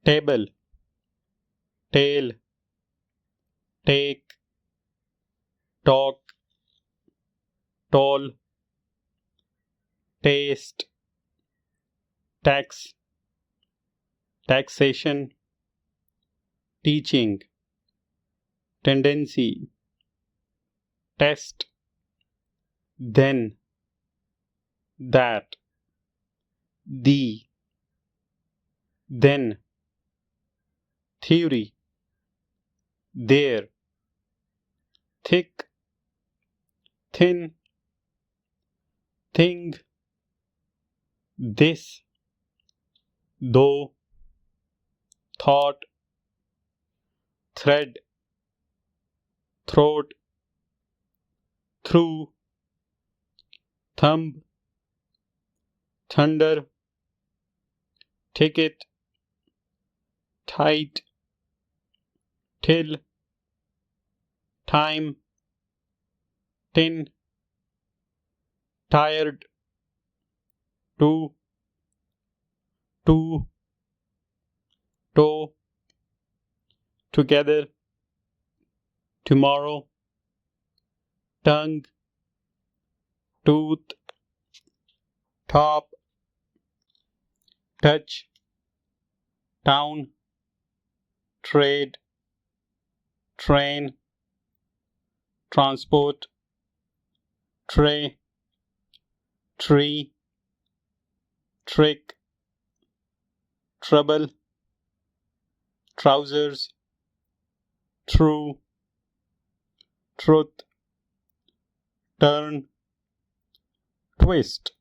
table, tail, take, talk, tall, taste, tax, taxation, teaching, tendency, test, then, that, the, then, theory, there, thick, thin, thing, this, though, thought, thread, throat, through, thumb, thunder, ticket, tight, till, time, tin, tired, to, toe, together, tomorrow, tongue, tooth, top, touch, town, trade, train, transport, tray, tree, trick, trouble, trousers, true, truth, turn, twist.